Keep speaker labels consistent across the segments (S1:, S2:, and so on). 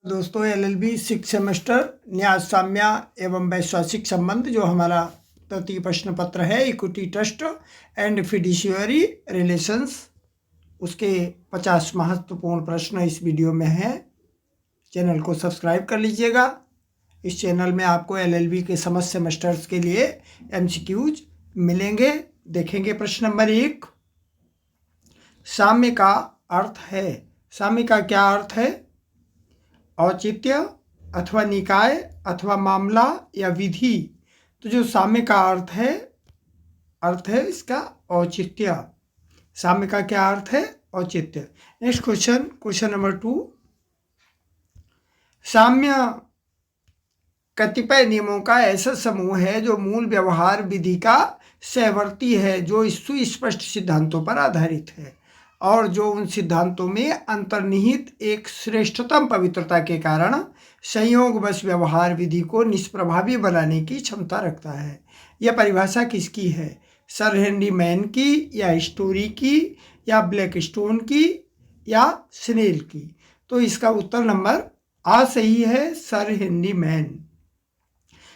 S1: दोस्तों LLB six semester न्याय साम्य एवं वैश्वासिक संबंध जो हमारा तृतीय प्रश्न पत्र है equity trust and fiduciary relations उसके 50 महत्वपूर्ण प्रश्न इस वीडियो में हैं। चैनल को सब्सक्राइब कर लीजिएगा। इस चैनल में आपको एलएलबी के समस्त सेमेस्टर्स के लिए एमसीक्यूज मिलेंगे। देखेंगे प्रश्न नंबर 1, साम्य का अर्थ है। साम्य का क्या अर्थ है? औचित्य अथवा निकाय अथवा मामला या विधि। तो जो साम्य का अर्थ है इसका औचित्य। साम्य का क्या अर्थ है? औचित्य। नेक्स्ट क्वेश्चन नंबर 2, साम्य कतिपय नियमों का ऐसा समूह है जो मूल व्यवहार विधि का सहवर्ती है, जो सुस्पष्ट सिद्धांतों पर आधारित है और जो उन सिद्धांतों में अंतर्निहित एक श्रेष्ठतम पवित्रता के कारण संयोगवश व्यवहार विधि को निष्प्रभावी बनाने की क्षमता रखता है। यह परिभाषा किसकी है? सर हेनरी मैन की या स्टोरी की या ब्लैकस्टोन की या स्नेल की? तो इसका उत्तर नंबर आ सही है, सर हेनरी मैन।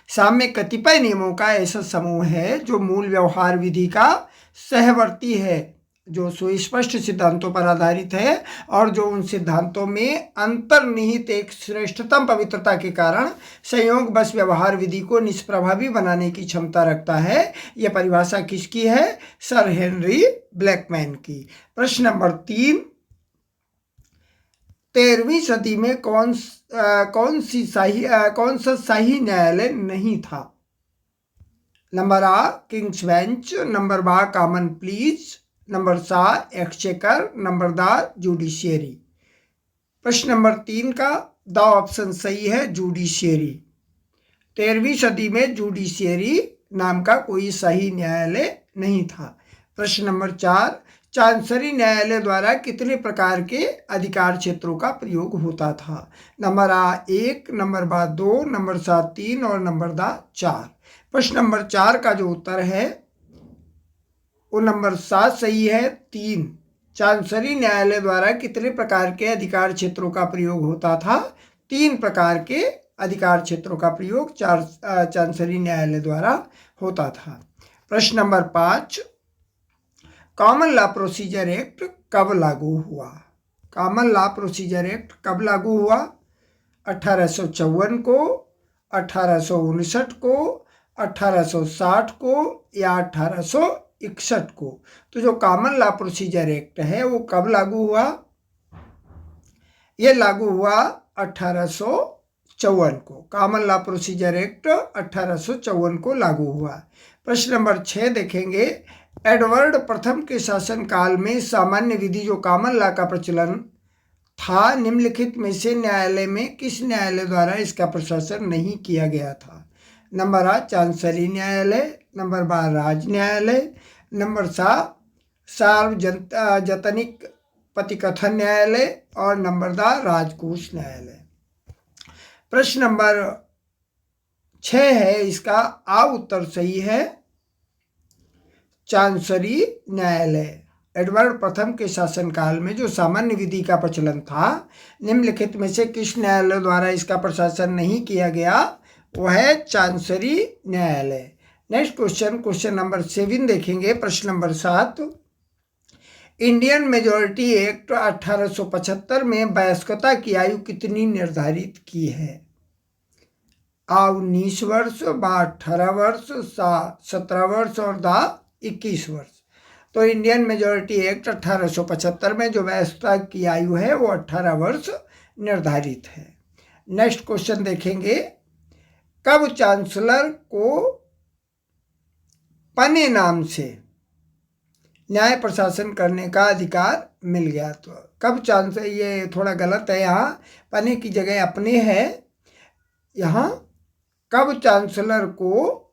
S1: साम्य कतिपय नियमों का ऐसा समूह है जो मूल व्यवहार विधि का सहवर्ती है, जो सुस्पष्ट सिद्धांतों पर आधारित है और जो उन सिद्धांतों में अंतर्निहित एक श्रेष्ठतम पवित्रता के कारण संयोग बस व्यवहार विधि को निष्प्रभावी बनाने की क्षमता रखता है। यह परिभाषा किसकी है? सर हेनरी ब्लैकमैन की। प्रश्न नंबर 3, 13वीं सदी में कौन सा शाही न्यायालय नहीं था? नंबर आ किंग्स बेंच, नंबर बा कॉमन प्लीज, नंबर सा एक्सचेकर, नंबर दा जुडिशियरी। प्रश्न नंबर 3 का द ऑप्शन सही है, जुडिशियरी। 13वीं सदी में जुडिशियरी नाम का कोई शाही न्यायालय नहीं था। प्रश्न नंबर 4, चांसरी न्यायालय द्वारा कितने प्रकार के अधिकार क्षेत्रों का प्रयोग होता था? नंबर आ 1, नंबर बा 2, नंबर सा 3 और नंबर दा 4। प्रश्न नंबर 4 का जो उत्तर है वो नंबर 7 सही है, 3। चांसरी न्यायालय द्वारा कितने प्रकार के अधिकार क्षेत्रों का प्रयोग होता था? 3 प्रकार के अधिकार क्षेत्रों का प्रयोग चांसरी न्यायालय द्वारा होता था। प्रश्न number 5, common law procedure act कब लागू हुआ? कॉमन लॉ प्रोसीजर एक्ट कब लागू हुआ? 1854 को, 1859 को, 1860 को या 1861 को? तो जो कॉमन लॉ प्रोसीजर एक्ट है वो कब लागू हुआ? ये लागू हुआ 1854 को। कॉमन लॉ प्रोसीजर एक्ट 1854 को लागू हुआ। प्रश्न नंबर 6 देखेंगे, एडवर्ड प्रथम के शासनकाल में सामान्य विधि जो कॉमन लॉ का प्रचलन था, निम्नलिखित में से न्यायालय में किस न्यायालय द्वारा इसका प्रशासन नहीं किया गया था? नंबर आ चांसरी न्यायालय, नंबर बा राज न्यायालय, नंबर सा सार्वजनिक प्रतिकथन न्यायालय और नंबर दा राजकोष न्यायालय। प्रश्न नंबर 6 है, इसका आ उत्तर सही है, चांसरी न्यायालय। एडवर्ड प्रथम के शासनकाल में जो सामान्य विधि का प्रचलन था, निम्नलिखित में से किस न्यायालय द्वारा इसका प्रशासन नहीं किया गया? वह है चांसरी न्यायालय। नेक्स्ट क्वेश्चन नंबर 7 देखेंगे। प्रश्न नंबर 7, इंडियन मेजॉरिटी एक्ट 1875 में वयस्कता की आयु कितनी निर्धारित की है? आ 19 वर्ष, बा 18 वर्ष, सा 17 वर्ष और दा 21 वर्ष। तो इंडियन मेजॉरिटी एक्ट 1875 में जो वयस्कता की आयु है वो 18 वर्ष निर्धारित है। नेक्स्ट क्वेश्चन देखेंगे, कब चांसलर को पने नाम से न्याय प्रशासन करने का अधिकार मिल गया? तो कब चांसलर, ये थोड़ा गलत है, यहाँ पने की जगह अपने है। यहाँ कब चांसलर को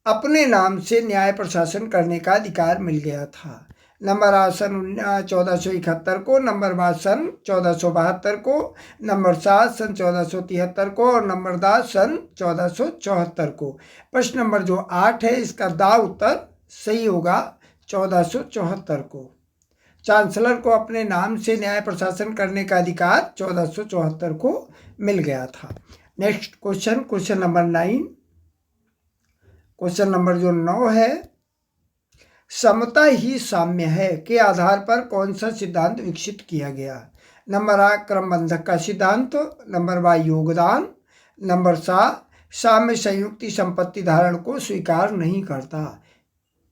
S1: अपने नाम से न्याय प्रशासन करने का अधिकार मिल गया था? नंबर आ सन 1471 को, नंबर बा सन 1472 को, नंबर 7 सन 1473 को और नंबर दा सन 1474 को। प्रश्न नंबर जो 8 है, इसका दा उत्तर सही होगा, 1474 को। चांसलर को अपने नाम से न्याय प्रशासन करने का अधिकार 1474 को मिल गया था। Next question, question number 9। Question number जो 9 है, समता ही साम्य है के आधार पर कौन सा सिद्धांत विकसित किया गया? नंबर आ क्रमबंधक का सिद्धांत, नंबर बा योगदान, नंबर साम्य संयुक्ति संपत्ति धारण को स्वीकार नहीं करता,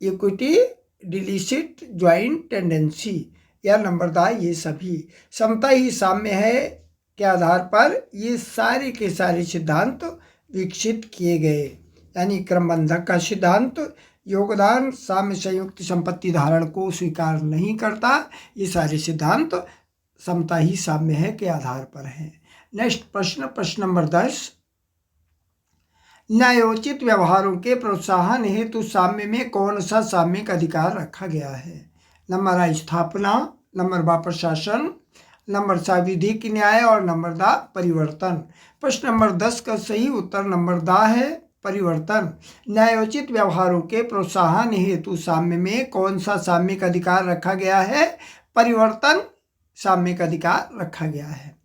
S1: इक्विटी डिलिसिट ज्वाइंट टेंडेंसी, या नंबर दा ये सभी। समता ही साम्य है के आधार पर ये सारे के सारे सिद्धांत विकसित किए गए, यानी क्रमबंधक का सिद्धांत, योगदान, साम्य संयुक्त संपत्ति धारण को स्वीकार नहीं करता, ये सारे सिद्धांत समता ही साम्य है के आधार पर है। नेक्स्ट प्रश्न, प्रश्न नंबर 10। न्यायोचित व्यवहारों के प्रोत्साहन हेतु साम्य में कौन सा साम्यिक अधिकार रखा गया है? नंबर आ स्थापना, नंबर बा प्रशासन, नंबर सा विधिक न्याय, और नंबर दा परिवर्तन। प्रश्न नंबर 10 का सही उत्तर नंबर दा है, परिवर्तन। न्यायोचित व्यवहारों के प्रोत्साहन हेतु साम्य में कौन सा साम्यिक अधिकार रखा गया है? परिवर्तन साम्यिक अधिकार रखा गया है।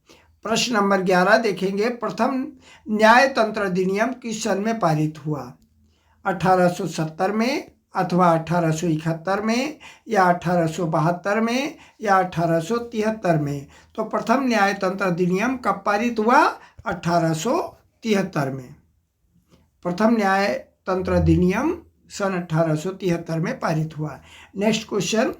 S1: प्रश्न नंबर 11 देखेंगे, प्रथम न्याय तंत्र अधिनियम किस सन में पारित हुआ? 1870 में, अथवा 1871 में, या 1872 में, या 1873 में? तो प्रथम न्याय तंत्र अधिनियम कब पारित हुआ? 1873 में। प्रथम न्याय तंत्र अधिनियम सन 1873 में पारित हुआ। Next question,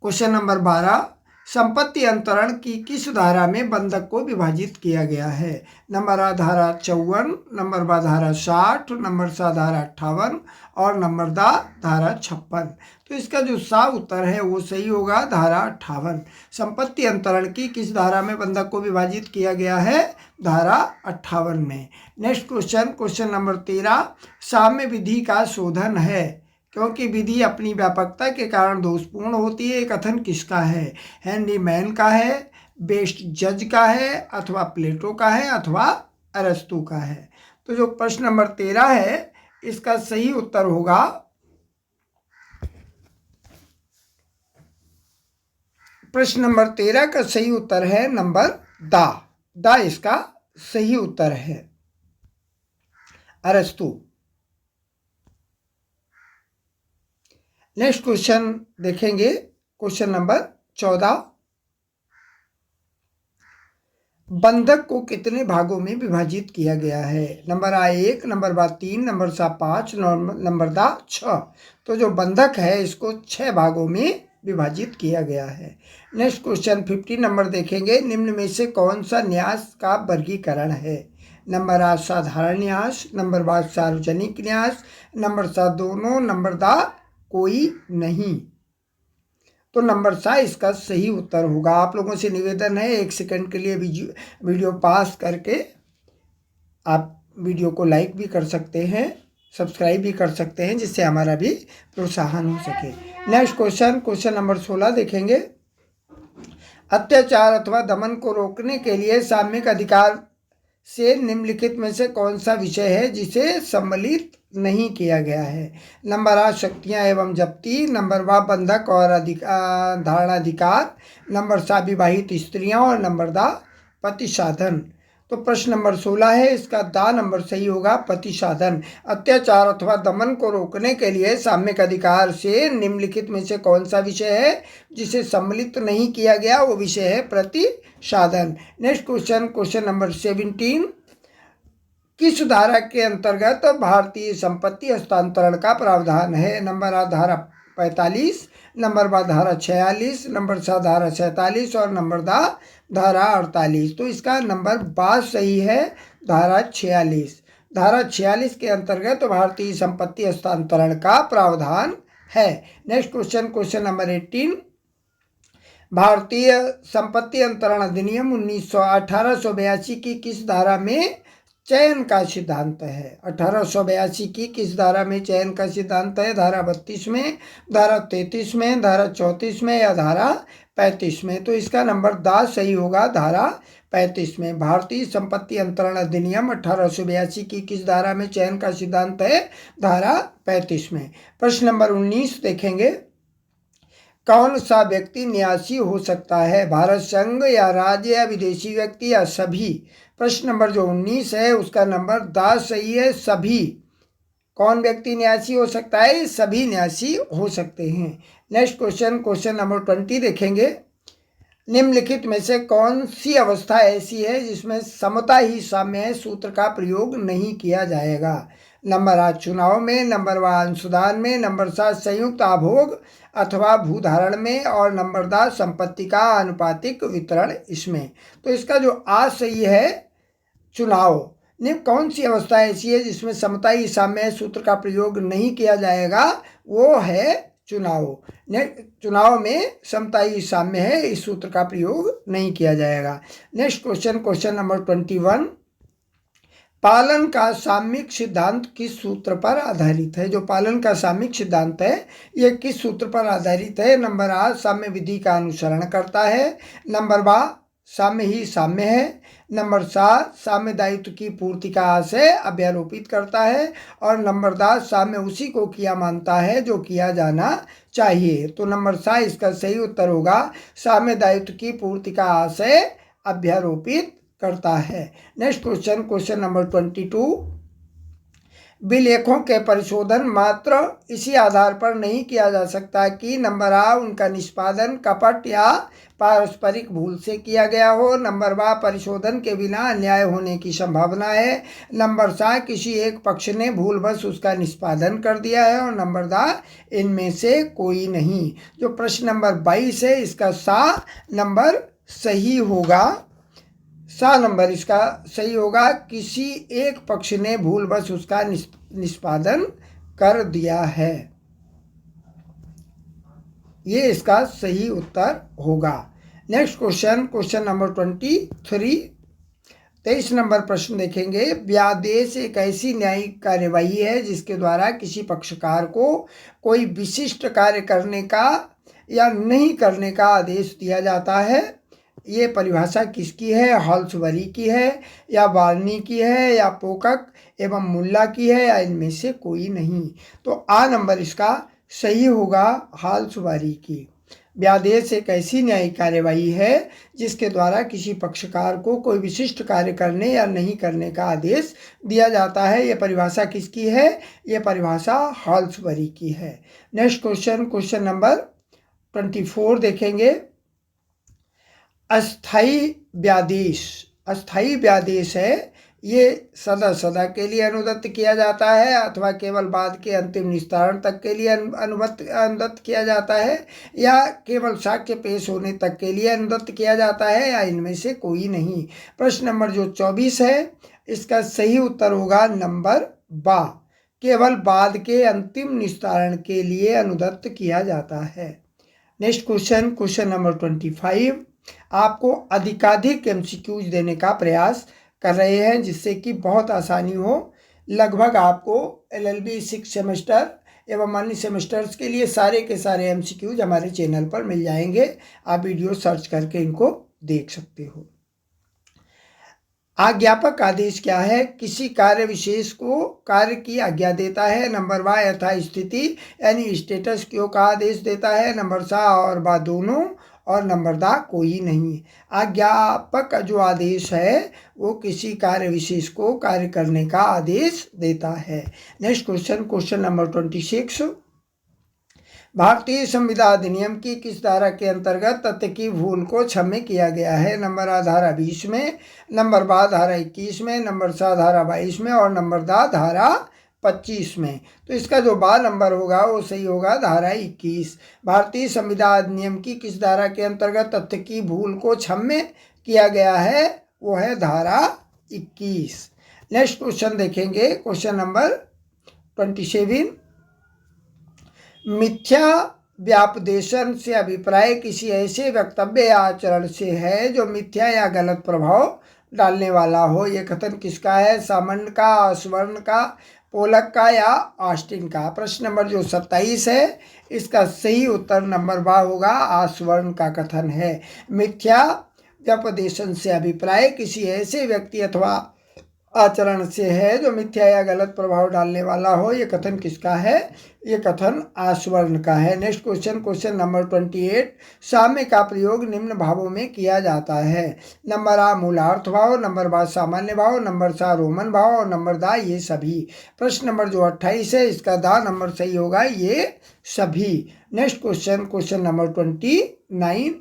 S1: question number 12। संपत्ति अंतरण की किस धारा में बंधक को विभाजित किया गया है? नंबर आ धारा 54, नंबर बा धारा 60, नंबर सा धारा 58, और नंबर दा धारा 56। तो इसका जो सा उत्तर है वो सही होगा, धारा 58। संपत्ति अंतरण की किस धारा में बंधक को विभाजित किया गया है? धारा 58 में। Next question, question number 13। साम्य विधि का शोधन है क्योंकि विधि अपनी व्यापकता के कारण दोषपूर्ण होती है, कथन किसका है? हेनरी मैन का है, बेस्ट जज का है, अथवा प्लेटो का है, अथवा अरस्तु का है? तो जो प्रश्न नंबर 13 है इसका सही उत्तर होगा प्रश्न नंबर 13 का सही उत्तर है नंबर दा इसका सही उत्तर है, अरस्तु। नेक्स्ट क्वेश्चन देखेंगे, क्वेश्चन नंबर 14। बंधक को कितने भागों में विभाजित किया गया है? नंबर आ 1, नंबर बा 3, नंबर सा 5, नंबर दा 6। तो जो बंधक है इसको 6 भागों में विभाजित किया गया है। नेक्स्ट क्वेश्चन 15 नंबर देखेंगे, निम्न में से कौन सा न्यास का वर्गीकरण है? नंबर आ साधारण न्यास, नंबर बा सार्वजनिक न्यास, नंबर सा दोनों, नंबर दा कोई नहीं। तो नंबर सा इसका सही उत्तर होगा। आप लोगों से निवेदन है 1 सेकंड के लिए वीडियो पास करके आप वीडियो को लाइक भी कर सकते हैं, सब्सक्राइब भी कर सकते हैं, जिससे हमारा भी प्रोत्साहन हो सके। नेक्स्ट क्वेश्चन, क्वेश्चन नंबर 16 देखेंगे, अत्याचार अथवा दमन को रोकने के लिए साम्यिक अधिकार से निम्नलिखित में से कौन सा विषय है जिसे सम्मिलित नहीं किया गया है? नंबर आ शक्तियाँ एवं जब्ती, नंबर बा बंधक और धारणाधिकार, नंबर सा विवाहित स्त्रियां, और नंबर दा पति साधन। तो प्रश्न नंबर 16 है, इसका दा नंबर सही होगा, पति साधन। अत्याचार अथवा दमन को रोकने के लिए साम्यिक अधिकार से निम्नलिखित में से कौन सा विषय है जिसे सम्मिलित नहीं किया गया? वो विषय है प्रति साधन। Next question, question number 17। किस धारा के अंतर्गत भारतीय संपत्ति हस्तांतरण का प्रावधान है? नंबर आ धारा 45, नंबर बा धारा 46, नंबर सा धारा 47, और नंबर दा धारा 48। तो इसका नंबर बा सही है, धारा 46। धारा 46 के अंतर्गत भारतीय संपत्ति हस्तांतरण का प्रावधान है। Next question, question number 18। भारतीय संपत्ति अंतरण अधिनियम 1882 की किस धारा में चयन का सिद्धांत है? 1882 की किस धारा में चयन का सिद्धांत है? धारा 32 में, धारा 33 में, धारा 34 में, या धारा 35 में? तो इसका नंबर दा सही होगा, धारा 35 में। भारतीय संपत्ति अंतरण अधिनियम 1882 की किस धारा में चयन का सिद्धांत है? धारा 35 में। प्रश्न नंबर 19 देखेंगे, कौन सा व्यक्ति न्यासी हो सकता है? भारत संघ या राज्य या विदेशी व्यक्ति या सभी? प्रश्न नंबर जो 19 है उसका नंबर द सही है, सभी। कौन व्यक्ति न्यासी हो सकता है? सभी न्यासी हो सकते हैं। नेक्स्ट क्वेश्चन, क्वेश्चन नंबर 20 देखेंगे। निम्नलिखित में से कौन सी अवस्था ऐसी है जिसमें समता ही साम्य है सूत्र का प्रयोग नहीं किया जाएगा? नंबर आ चुनाव में, नंबर व अंशदान में, नंबर 7 संयुक्त आभोग अथवा भूधारण में, और नंबर द संपत्ति का आनुपातिक वितरण इसमें। तो इसका जो आ सही है चुनाव। निम्न कौन सी अवस्था ऐसी है जिसमें समता ही साम्य सूत्र का प्रयोग नहीं किया जाएगा? वो है चुनाव। चुनाव में समता ही साम्य है, इस सूत्र का प्रयोग नहीं किया जाएगा। Next question, question number 21। पालन का साम्यिक सिद्धांत किस सूत्र पर आधारित है? जो पालन का साम्यिक सिद्धांत है यह किस सूत्र पर आधारित है? नंबर आ साम्य विधि का अनुसरण करता है, नंबर बा साम्य ही साम्य है, नंबर 7 साम्य दायित्व की पूर्ति का आशय अभ्यारोपित करता है, और नंबर 10 साम्य उसी को किया मानता है जो किया जाना चाहिए। तो नंबर 7 इसका सही उत्तर होगा, साम्य दायित्व की पूर्ति का आशय अभ्यारोपित करता है। Next question, question number 22। विलेखों के परिशोधन मात्र इसी आधार पर नहीं किया जा सकता कि नंबर आ उनका निष्पादन कपट या पारस्परिक भूल से किया गया हो, नंबर बा परिशोधन के बिना अन्याय होने की संभावना है, नंबर सा किसी एक पक्ष ने भूलवश उसका निष्पादन कर दिया है, और नंबर दा इनमें से कोई नहीं। जो प्रश्न नंबर 22 है इसका सा नंबर सही होगा, सा नंबर इसका सही होगा, किसी एक पक्ष ने भूलवश उसका निष्पादन कर दिया है, ये इसका सही उत्तर होगा। Next question, question number 23। 23 number प्रश्न देखेंगे। व्यादेश एक ऐसी न्यायिक कार्यवाही है जिसके द्वारा किसी पक्षकार को कोई विशिष्ट कार्य करने का या नहीं करने का आदेश दिया जाता है। ये परिभाषा किसकी है? हॉल्सबरी की है, या बार्नी की है, या पोकक एवं मुल्ला की है, या इनमें से कोई नहीं। तो आ नंबर इसका सही होगा, हॉल्सबरी की। व्यादेश एक ऐसी न्यायिक कार्यवाही है जिसके द्वारा किसी पक्षकार को कोई विशिष्ट कार्य करने या नहीं करने का आदेश दिया जाता है। ये परिभाषा किसकी है? ये परिभाषा हॉल्सबरी की है। नेक्स्ट क्वेश्चन, क्वेश्चन नंबर 24 देखेंगे। अस्थाई व्यादेश, अस्थाई व्यादेश है ये सदा सदा के लिए अनुदत्त किया जाता है अथवा केवल बाद के अंतिम निस्तारण तक के लिए अनुदत्त किया जाता है, या केवल साक्ष्य पेश होने तक के लिए अनुदत्त किया जाता है, या इनमें से कोई नहीं। प्रश्न नंबर जो 24 है इसका सही उत्तर होगा नंबर बा, केवल बाद के अंतिम निस्तारण के लिए अनुदत्त किया जाता है। Next question, question number 25। आपको अधिकाधिक एमसीक्यूज देने का प्रयास कर रहे हैं जिससे कि बहुत आसानी हो। लगभग आपको LLB 6 सेमेस्टर एवं अन्य सेमेस्टर्स के लिए सारे के सारे एमसीक्यूज हमारे चैनल पर मिल जाएंगे, आप वीडियो सर्च करके इनको देख सकते हो। आज्ञापक आदेश क्या है? किसी कार्य विशेष को कार्य की आज्ञा देता है। नंबर बा यथा स्थिति यानी स्टेटस क्यो का आदेश देता है, नंबर सा और बा दोनों, और नंबर दा कोई नहीं। आज्ञापक जो आदेश है वो किसी कार्य विशेष को कार्य करने का आदेश देता है। Next question, question number 26। भारतीय संविधान अधिनियम की किस धारा के अंतर्गत तथ्य की भूल को क्षम्य किया गया है? नंबर आ धारा 20 में, नंबर बा धारा 21 में, नंबर सा धारा 22 में, और नंबर दा धारा 25 में। तो इसका जो बा नंबर होगा वो सही होगा धारा 21। भारतीय संविधान अधिनियम की किस धारा के अंतर्गत तथ्य की भूल को क्षम्य किया गया है? वो है धारा 21। नेक्स्ट क्वेश्चन देखेंगे, क्वेश्चन नंबर 27। मिथ्या व्यापदेशन से अभिप्राय किसी ऐसे वक्तव्य या आचरण से है जो मिथ्या या गलत प्रभाव डालने वाला हो। ये कथन किसका है? सामंड का, आसवर्ण का, पोलक का, या ऑस्टिन का। प्रश्न नंबर जो 27 है इसका सही उत्तर नंबर बा होगा, आसवर्ण का कथन है। मिथ्या व्यपदेशन से अभिप्राय किसी ऐसे व्यक्ति अथवा आचरण से है जो मिथ्या या गलत प्रभाव डालने वाला हो। ये कथन किसका है? ये कथन आस्वर्ण का है। Next question, question number 28। साम्य का प्रयोग निम्न भावों में किया जाता है। नंबर आ मूलार्थ भाव, नंबर बा सामान्य भाव, नंबर सा रोमन भाव और नंबर दा ये सभी। प्रश्न नंबर जो 28 है इसका दा नंबर सही होगा ये सभी। Next question, question number 29।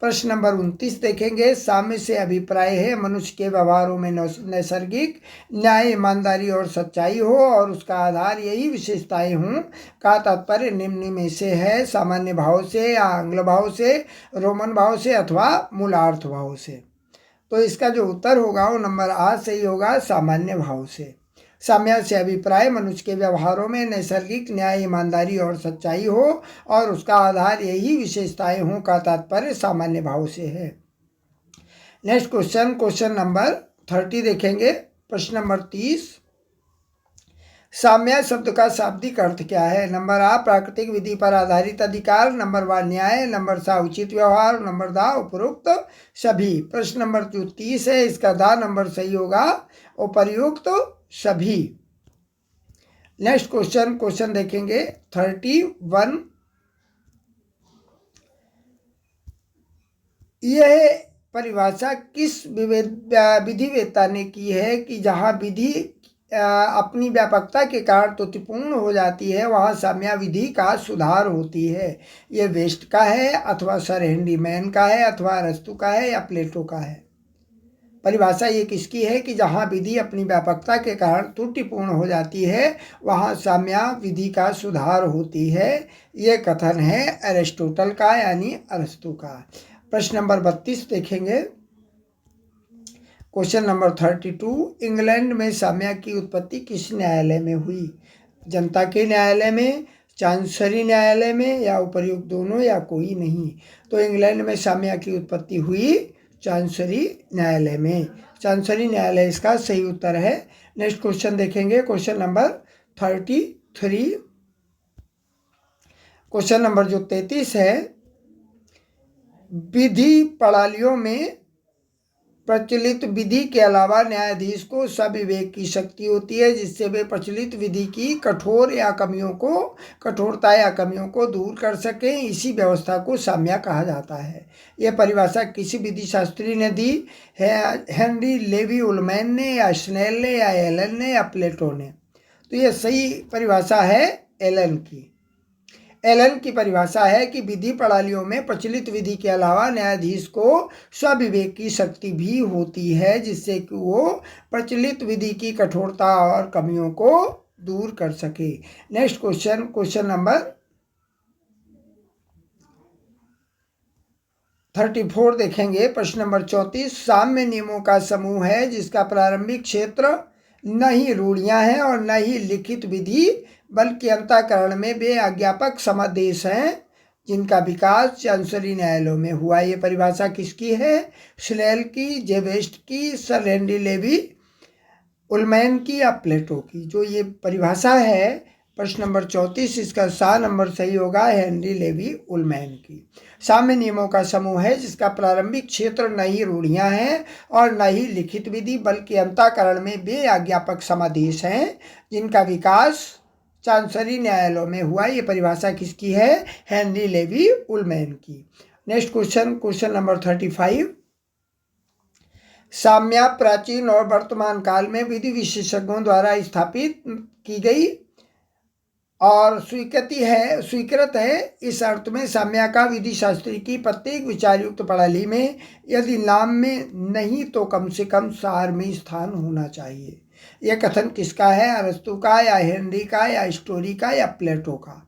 S1: प्रश्न नंबर 29 देखेंगे। साम्य से अभिप्राय है मनुष्य के व्यवहारों में नैसर्गिक न्याय, ईमानदारी और सच्चाई हो और उसका आधार यही विशेषताएं हों का तात्पर्य निम्न में से है। सामान्य भाव से या आंग्ल भाव से, रोमन भाव से अथवा मूलार्थ भाव से। तो इसका जो उत्तर होगा वो नंबर आ सही होगा, सामान्य भाव से। साम्य से अभिप्राय मनुष्य के व्यवहारों में नैसर्गिक न्याय, ईमानदारी और सच्चाई हो और उसका आधार यही विशेषताएं हों का तात्पर्य सामान्य भाव से है। नेक्स्ट क्वेश्चन, क्वेश्चन नंबर 30 देखेंगे। प्रश्न नंबर 30। साम्य शब्द का शाब्दिक अर्थ क्या है? नंबर आ प्राकृतिक विधि पर आधारित अधिकार, नंबर बा न्याय, नंबर सा उचित व्यवहार, नंबर दा उपरोक्त सभी। प्रश्न नंबर जो 30 है इसका दा नंबर सही होगा, उपर्युक्त सभी। नेक्स्ट क्वेश्चन, क्वेश्चन देखेंगे 31। यह परिभाषा किस विधिवेत्ता ने की है कि जहाँ विधि अपनी व्यापकता के कारण त्रुटिपूर्ण हो जाती है वहाँ साम्य विधि का सुधार होती है? ये वेस्ट का है अथवा सर हेनरी मैन का है अथवा अरस्तु का है या प्लेटो का है? परिभाषा ये किसकी है कि जहाँ विधि अपनी व्यापकता के कारण त्रुटिपूर्ण हो जाती है वहाँ साम्य विधि का सुधार होती है। ये कथन है एरिस्टोटल का यानी अरस्तु का। प्रश्न नंबर 32 देखेंगे। Question number 32। इंग्लैंड में साम्य की उत्पत्ति किस न्यायालय में हुई? जनता के न्यायालय में, चांसरी न्यायालय में या उपर्युक्त दोनों या कोई नहीं? तो इंग्लैंड में साम्य की उत्पत्ति हुई चांसरी न्यायालय में। चांसरी न्यायालय इसका सही उत्तर है। नेक्स्ट क्वेश्चन देखेंगे। Question number 33। क्वेश्चन नंबर जो 33 है। विधि प्रणालियों में प्रचलित विधि के अलावा न्यायाधीश को सविवेक की शक्ति होती है जिससे वे प्रचलित विधि की कठोरता या कमियों को दूर कर सकें। इसी व्यवस्था को साम्य कहा जाता है। यह परिभाषा किसी विधि शास्त्री ने दी है? हेनरी लेवी उलमैन ने या स्नेल ने या एलन ने या प्लेटो ने? तो यह सही परिभाषा है एलन की। एलन की परिभाषा है कि विधि प्रणालियों में प्रचलित विधि के अलावा न्यायाधीश को स्वविवेक की शक्ति भी होती है जिससे कि वो प्रचलित विधि की कठोरता और कमियों को दूर कर सके। नेक्स्ट क्वेश्चन, क्वेश्चन नंबर 34 देखेंगे। प्रश्न नंबर 34। साम्य नियमों का समूह है जिसका प्रारंभिक क्षेत्र न ही रूढ़ियां हैं और न ही लिखित विधि बल्कि अंतःकरण में वे अज्ञापक समादेश हैं जिनका विकास चांसरी न्यायालयों में हुआ। ये परिभाषा किसकी है? स्नेल की, जेवेस्ट की, सर हेनरी लेवी उलमैन की या प्लेटो की? जो ये परिभाषा है प्रश्न नंबर 34 इसका सा नंबर सही होगा हेनरी लेवी उलमैन की। साम्य नियमों का समूह है जिसका प्रारंभिक क्षेत्र न ही रूढ़ियां हैं और न ही लिखित विधि बल्कि अंतःकरण में वे अज्ञापक समादेश हैं जिनका विकास चांसरी न्यायालयों में हुआ। ये परिभाषा किसकी है? हेनरी लेवी उलमैन की। Next question, question number 35। साम्य प्राचीन और वर्तमान काल में विधि विशेषज्ञों द्वारा स्थापित की गई और स्वीकृत है। इस अर्थ में साम्य का विधि शास्त्री की प्रत्येक विचारयुक्त प्रणाली में यदि नाम में नहीं तो कम से कम सार में स्थान होना चाहिए। यह कथन किसका है? अरस्तु का या हेनरी का या स्टोरी का या प्लेटो का?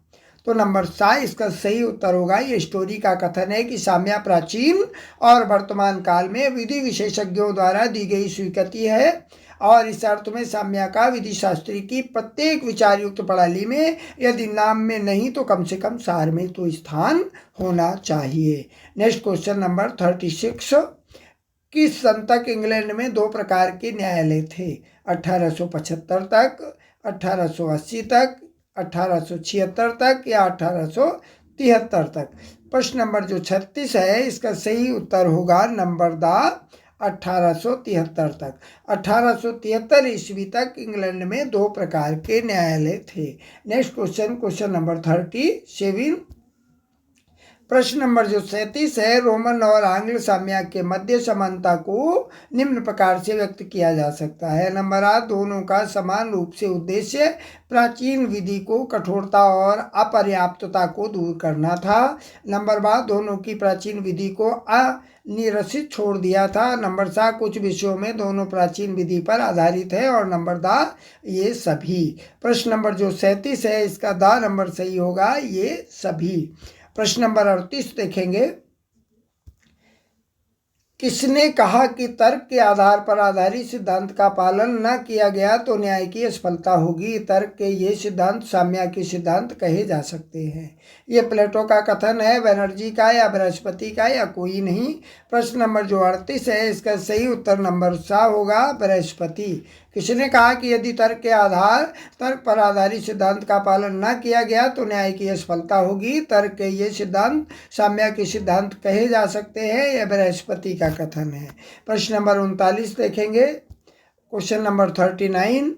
S1: तो नंबर सा इसका सही उत्तर होगा। ये स्टोरी का कथन है कि साम्य प्राचीन और वर्तमान काल में विधि विशेषज्ञों द्वारा दी गई स्वीकृति है और इस अर्थ में साम्य का विधि शास्त्री की प्रत्येक विचारयुक्त प्रणाली में यदि नाम में नहीं तो कम से कम सार में तो स्थान होना चाहिए। Next question number 36। किस सन तक इंग्लैंड में दो प्रकार के न्यायालय थे? 1875 तक, 1880 तक, 1876 तक या 1873 तक? प्रश्न नंबर जो 36 है इसका सही उत्तर होगा नंबर दा 1873 तक। 1873 ईस्वी तक इंग्लैंड में 2 प्रकार के न्यायालय थे। Next question, question number 37। प्रश्न नंबर जो 37 है, रोमन और आंग्ल साम्य के मध्य समानता को निम्न प्रकार से व्यक्त किया जा सकता है। नंबर आ, दोनों का समान रूप से उद्देश्य प्राचीन विधि को कठोरता और अपर्याप्तता को दूर करना था। नंबर बा, दोनों की प्राचीन विधि को अनिरसित छोड़ दिया था। नंबर सा, कुछ विषयों में दोनों प्राचीन विधि पर आधारित है। और नंबर दा, ये सभी। प्रश्न नंबर जो 37 है, इसका दा नंबर सही होगा, ये सभी। प्रश्न नंबर 38 देखेंगे। किसने कहा कि तर्क के आधार पर आधारित सिद्धांत का पालन न किया गया तो न्याय की असफलता होगी? तर्क के ये सिद्धांत साम्य के सिद्धांत कहे जा सकते हैं। ये प्लेटो का कथन है, बनर्जी का या बृहस्पति का या कोई नहीं। प्रश्न नंबर जो 38 है, इसका सही उत्तर नंबर सा होगा, बृहस्पति। किसने कहा कि यदि तर्क पर आधारित सिद्धांत का पालन न किया गया तो न्याय की असफलता होगी? तर्क के ये सिद्धांत साम्य के सिद्धांत कहे जा सकते हैं, यह बृहस्पति का कथन है। प्रश्न नंबर 39 देखेंगे। Question number 39।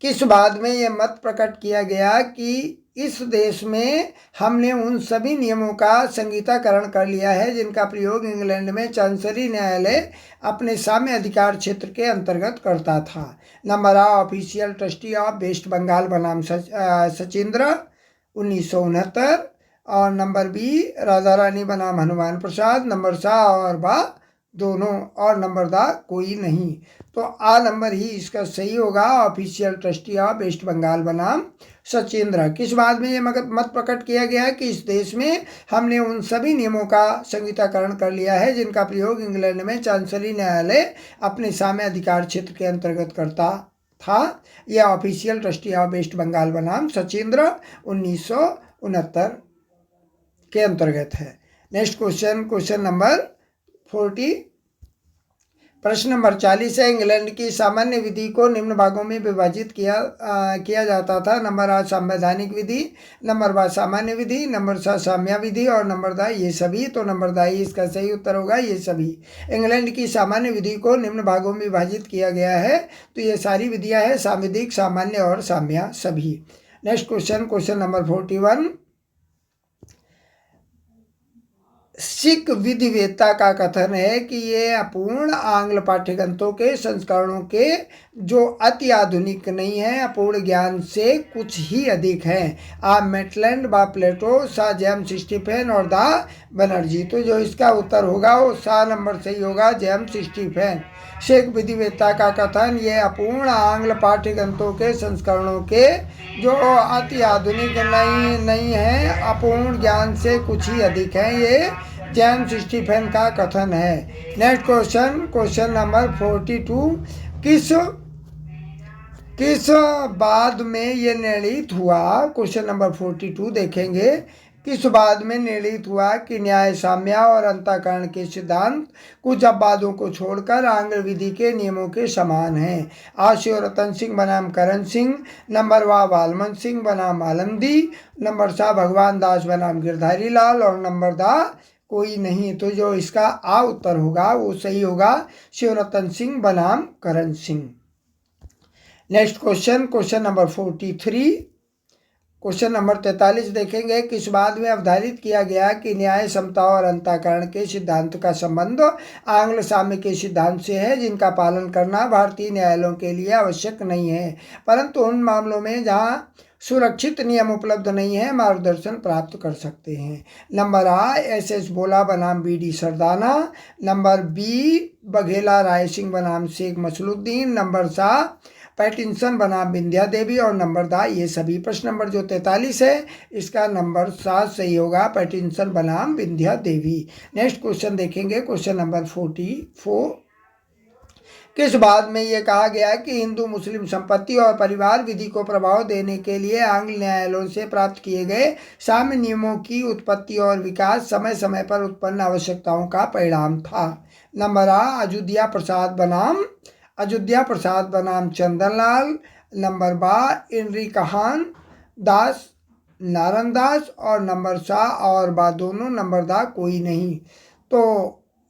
S1: किस बाद में यह मत प्रकट किया गया कि इस देश में हमने उन सभी नियमों का संहिताकरण कर लिया है जिनका प्रयोग इंग्लैंड में चांसरी न्यायालय अपने साम्य अधिकार क्षेत्र के अंतर्गत करता था? नंबर आ, official trustee of West Bengal बनाम सचिंद्र 1969। और नंबर बी, राधा रानी बनाम हनुमान प्रसाद। नंबर सा और बा दोनों। और नंबर दा, कोई नहीं। तो आ नंबर ही इसका सही होगा, official trustee of West Bengal बनाम सचिंद्र। किस बाद में ये मत प्रकट किया गया कि इस देश में हमने उन सभी नियमों का संहिताकरण कर लिया है जिनका प्रयोग इंग्लैंड में चांसरी न्यायालय अपने साम्य अधिकार क्षेत्र के अंतर्गत करता था? यह official trustee of West Bengal बनाम सचिंद्र 1969 के अंतर्गत है। Next question, question number 40। प्रश्न नंबर 40 है, इंग्लैंड की सामान्य विधि को निम्न भागों में विभाजित किया जाता था। नंबर आ, संवैधानिक विधि। नंबर बा, सामान्य विधि। नंबर सा, साम्य विधि। और नंबर दा, ये सभी। तो नंबर दा ही इसका सही उत्तर होगा, ये सभी। इंग्लैंड की सामान्य विधि को निम्न भागों में विभाजित किया गया है, तो ये सारी विधियां हैं, सांविधिक, सामान्य और साम्य, सभी। Next question, question number 41। Sikh विधिवेत्ता का कथन है कि ये अपूर्ण आंग्ल पाठ्यग्रंथों के संस्करणों के जो अति आधुनिक नहीं है, अपूर्ण ज्ञान से कुछ ही अधिक हैं। आ मेटलैंड, बा प्लेटो, सा जेम्स स्टीफेन और दा बनर्जी। तो जो इसका उत्तर होगा वो सा नंबर सही होगा, जेम्स स्टीफेन। सिख विधिवेत्ता का कथन, ये अपूर्ण आंग्ल पाठ्यग्रंथों के संस्करणों के जो अति आधुनिक नहीं है, अपूर्ण ज्ञान से कुछ ही अधिक हैं, ये जेम्स स्टीफेन का कथन है। Next question, question number 42। किस बाद में ये निर्णित हुआ? क्वेश्चन नंबर 42 देखेंगे। किस बाद में निर्णित हुआ कि न्याय, साम्य और अंतःकरण के सिद्धांत कुछ अपवादों को छोड़कर आंग्ल विधि के नियमों के समान हैं? आ, शिवरतन सिंह बनाम करण सिंह। नंबर वा, वालमन सिंह बनाम आलमदी। नंबर सा, भगवान दास बनाम गिरधारी लाल। और नंबर दा, कोई नहीं। तो जो इसका आ उत्तर होगा वो सही होगा, शिवरतन सिंह बनाम Karan Singh. Next question, question number 43। Question number 43 देखेंगे। किस बाद में अवधारित किया गया कि न्याय, समता और अंतःकरण के सिद्धांत का संबंध आंग्ल साम्य के सिद्धांत से है जिनका पालन करना भारतीय न्यायालयों के लिए आवश्यक नहीं है, परंतु उन मामलों में जहां सुरक्षित नियम उपलब्ध नहीं है मार्गदर्शन प्राप्त कर सकते हैं? नंबर आ, SS बोला बनाम BD Sardana. Number B, Baghela Rai Singh बनाम शेख मसलुद्दीन। नंबर सा, पैटिंसन बनाम विंध्या देवी। और नंबर दा, ये सभी। प्रश्न नंबर जो 43 है, इसका नंबर 7 सही होगा, पैटिंसन बनाम विंध्या देवी। नेक्स्ट क्वेश्चन देखेंगे, क्वेश्चन नंबर 44। किस बाद में ये कहा गया कि हिंदू मुस्लिम संपत्ति और परिवार विधि को प्रभाव देने के लिए आंग्ल न्यायालयों से प्राप्त किए गए साम्य नियमों की उत्पत्ति और विकास समय समय पर उत्पन्न आवश्यकताओं का परिणाम था? नंबर आ, अयोध्या प्रसाद बनाम चंदनलाल। नंबर बा, इनरिकहान दास नारन दास। और नंबर सा और बा दोनों। नंबर दा, कोई नहीं। तो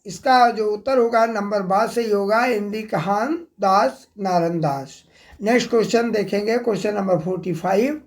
S1: इसका जो उत्तर होगा नंबर बा सही होगा, इंद्रिकहान दास नारायण दास। नेक्स्ट क्वेश्चन देखेंगे, क्वेश्चन नंबर 45।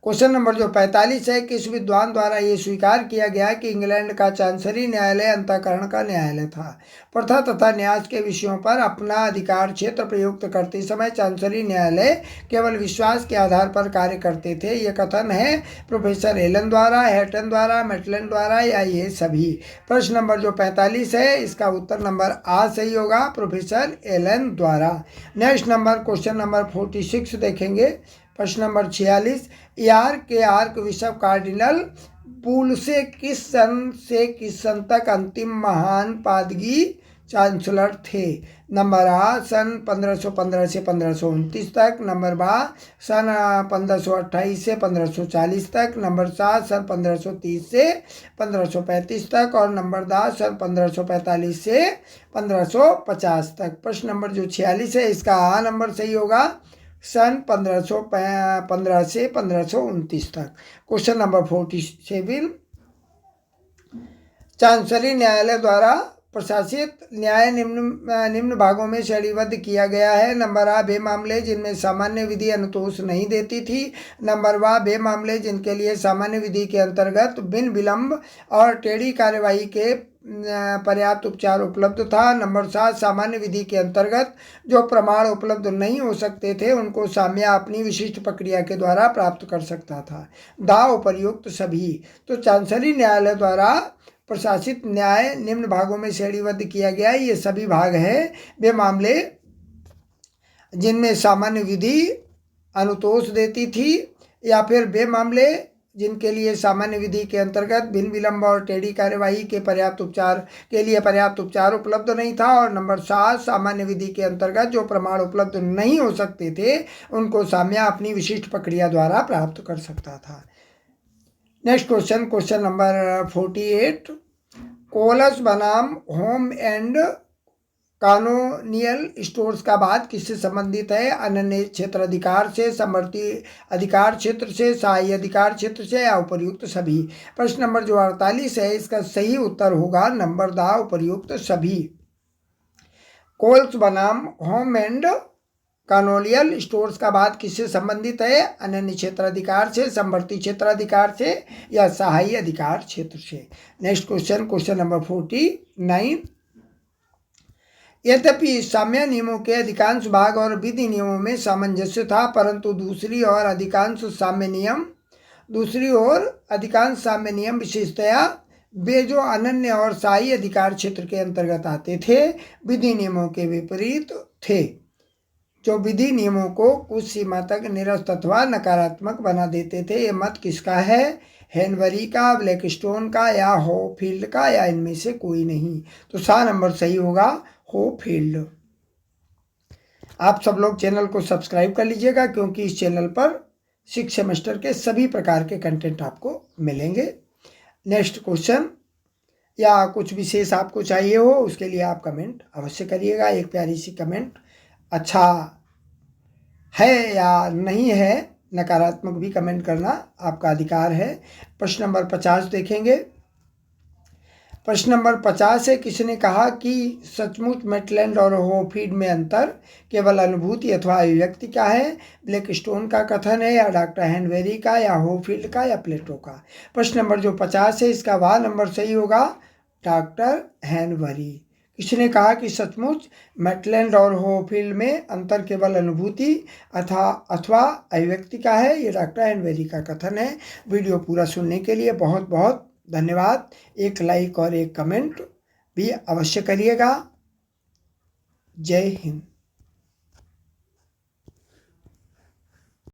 S1: क्वेश्चन नंबर जो 45 है, किस विद्वान द्वारा ये स्वीकार किया गया कि इंग्लैंड का चांसरी न्यायालय अंतःकरण का न्यायालय था। प्रथा तथा न्यास के विषयों पर अपना अधिकार क्षेत्र प्रयुक्त करते समय चांसरी न्यायालय केवल विश्वास के आधार पर कार्य करते थे। ये कथन है प्रोफेसर एलन द्वारा, हैटन द्वारा, मेटलन द्वारा या ये सभी। प्रश्न नंबर जो 45 है, इसका उत्तर नंबर आ सही होगा, प्रोफेसर एलन द्वारा। नेक्स्ट नंबर क्वेश्चन नंबर 46 देखेंगे। प्रश्न नंबर 46, यार के आर्क बिशप कार्डिनल पूल से किस सन तक अंतिम महान पादगी चांसलर थे। नंबर आ सन 1515 से 1529 तक, नंबर बा सन 1528 से 1540 तक, नंबर 7 सन 1530 से 1535 तक और नंबर दा सन 1545 से 1550 तक। प्रश्न नंबर जो 46 है, इसका आ नंबर सही होगा, सन 1515 से 1529 तक। क्वेश्चन नंबर 47, चांसरी न्यायालय द्वारा प्रशासित न्याय निम्न भागों में श्रेणीबद्ध किया गया है। नंबर आ वे मामले जिनमें सामान्य विधि अनुतोष नहीं देती थी। नंबर बा वे मामले जिनके लिए सामान्य विधि के अंतर्गत बिन विलंब और टेढ़ी कार्यवाही के पर्याप्त उपचार उपलब्ध था। नंबर 7 सामान्य विधि के अंतर्गत जो प्रमाण उपलब्ध नहीं हो सकते थे उनको साम्या अपनी विशिष्ट प्रक्रिया के द्वारा प्राप्त कर सकता था। दा उपर्युक्त सभी। तो चांसरी न्यायालय द्वारा प्रशासित न्याय निम्न भागों में श्रेणीबद्ध किया गया है। ये सभी भाग हैं वे मामले जिनमें सामान्य विधि अनुतोष देती थी, या फिर वे मामले जिनके लिए सामान्य विधि के अंतर्गत बिन विलंब और टेढ़ी कार्यवाही के पर्याप्त उपचार उपलब्ध नहीं था। और नंबर 7 सामान्य विधि के अंतर्गत जो प्रमाण उपलब्ध नहीं हो सकते थे उनको साम्या अपनी विशिष्ट प्रक्रिया द्वारा प्राप्त कर सकता था। नेक्स्ट क्वेश्चन, क्वेश्चन नंबर 48, कोलस बनाम होम एंड कॉलोनियल स्टोर्स का बाद किससे संबंधित है। अनन्य क्षेत्राधिकार से, समवर्ती अधिकार क्षेत्र से, सहाय्य अधिकार क्षेत्र से या उपर्युक्त सभी। प्रश्न नंबर जो 48 है, इसका सही उत्तर होगा नंबर दा उपर्युक्त सभी। कोल्स बनाम होम एंड कॉलोनियल स्टोर्स का बाद किससे संबंधित है। अनन्य क्षेत्राधिकार से, समवर्ती क्षेत्राधिकार से या सहाय्य अधिकार क्षेत्र से। नेक्स्ट क्वेश्चन, क्वेश्चन नंबर 49, यद्यपि साम्य नियमों के अधिकांश भाग और विधि नियमों में सामंजस्य था, परंतु दूसरी ओर अधिकांश साम्य नियम विशेषतया वे जो अनन्य और सहाय्य अधिकार क्षेत्र के अंतर्गत आते थे विधि नियमों के विपरीत थे, जो विधि नियमों को कुछ सीमा तक निरस्त अथवा नकारात्मक बना देते थे। ये मत किसका है, हेनबरी का, ब्लैकस्टोन का या होफील्ड का, या इनमें से कोई नहीं। तो सा नंबर सही होगा होफील्ड। आप सब लोग चैनल को सब्सक्राइब कर लीजिएगा क्योंकि इस चैनल पर 6 सेमेस्टर के सभी प्रकार के कंटेंट आपको मिलेंगे। नेक्स्ट क्वेश्चन या कुछ विशेष आपको चाहिए हो उसके लिए आप कमेंट अवश्य करिएगा। एक प्यारी सी कमेंट, अच्छा है या नहीं है, नकारात्मक भी कमेंट करना आपका अधिकार है। प्रश्न नंबर 50 देखेंगे। प्रश्न नंबर 50 है, किसने कहा कि सचमुच मेटलैंड और होफील्ड में अंतर केवल अनुभूति अथवा अभिव्यक्ति का है। ब्लैकस्टोन का कथन है या डॉक्टर हेनबेरी का या होफील्ड का या प्लेटो का। प्रश्न नंबर जो 50 है, इसका वाह नंबर सही होगा डॉक्टर हेनबेरी। किसने कहा कि सचमुच मेटलैंड और होफील्ड में अंतर केवल अनुभूति अथवा अभिव्यक्ति का है। ये डॉक्टर हेनबेरी का कथन है। वीडियो पूरा सुनने के लिए बहुत बहुत धन्यवाद। एक लाइक और एक कमेंट भी अवश्य करिएगा। जय हिंद।